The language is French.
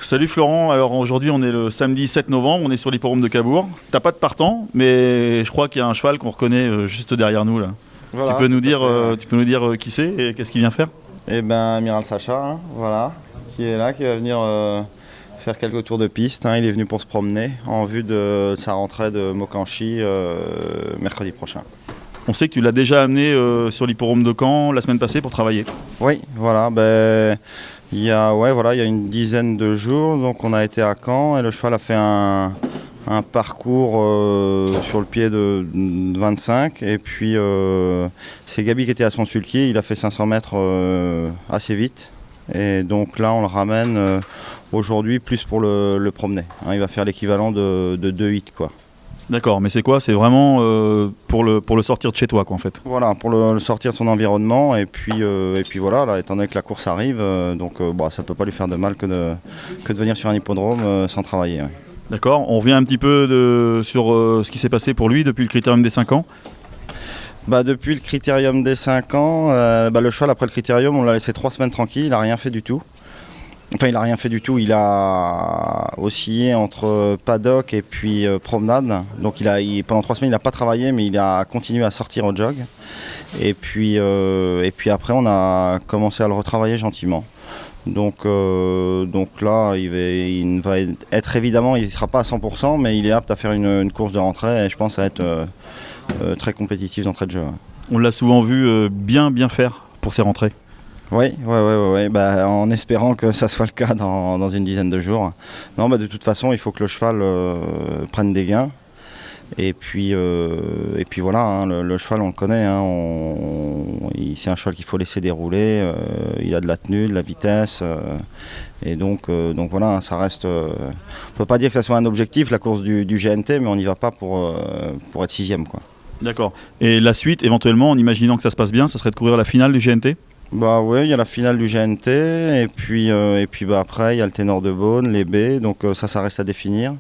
Salut Florent, alors aujourd'hui on est le samedi 7 novembre, on est sur l'hippodrome de Cabourg. T'as pas de partant, mais je crois qu'il y a un cheval qu'on reconnaît juste derrière nous là. Voilà, Tu peux nous dire qui c'est et qu'est-ce qu'il vient faire? Eh ben, Amiral Sacha, hein, voilà, qui est là, qui va venir faire quelques tours de piste. Hein. Il est venu pour se promener en vue de sa rentrée de Mokanchi mercredi prochain. On sait que tu l'as déjà amené sur l'hippodrome de Caen la semaine passée pour travailler. Oui, voilà, il y a une dizaine de jours, donc on a été à Caen et le cheval a fait un parcours sur le pied de 25 et puis c'est Gabi qui était à son sulky, il a fait 500 mètres assez vite et donc là on le ramène aujourd'hui plus pour le promener. Hein, il va faire l'équivalent de 2,8 quoi. D'accord, mais c'est quoi? C'est vraiment pour le sortir de chez toi quoi en fait. Voilà, pour le sortir de son environnement et puis voilà, là, étant donné que la course arrive, ça peut pas lui faire de mal que de venir sur un hippodrome sans travailler. Ouais. D'accord, on revient un petit peu sur ce qui s'est passé pour lui depuis le critérium des 5 ans. Depuis le critérium des 5 ans, le cheval après le critérium, on l'a laissé 3 semaines tranquille, il n'a rien fait du tout. Enfin, il n'a rien fait du tout, il a oscillé entre paddock et puis promenade. Donc pendant 3 semaines, il n'a pas travaillé, mais il a continué à sortir au jog. Et puis après, on a commencé à le retravailler gentiment. Donc là, il va être évidemment, il ne sera pas à 100%, mais il est apte à faire une course de rentrée et je pense à être très compétitif d'entrée de jeu. On l'a souvent vu bien faire pour ses rentrées. Oui, en espérant que ça soit le cas dans une dizaine de jours. Non, de toute façon, il faut que le cheval prenne des gains. Et puis voilà, hein, le cheval, on le connaît. Hein, c'est un cheval qu'il faut laisser dérouler. Il a de la tenue, de la vitesse. Et donc voilà, hein, ça reste. On ne peut pas dire que ça soit un objectif, la course du GNT, mais on n'y va pas pour être 6e, quoi. D'accord. Et la suite, éventuellement, en imaginant que ça se passe bien, ça serait de courir la finale du GNT? Oui, il y a la finale du GNT et puis après il y a le ténor de Beaune, les B, donc ça reste à définir.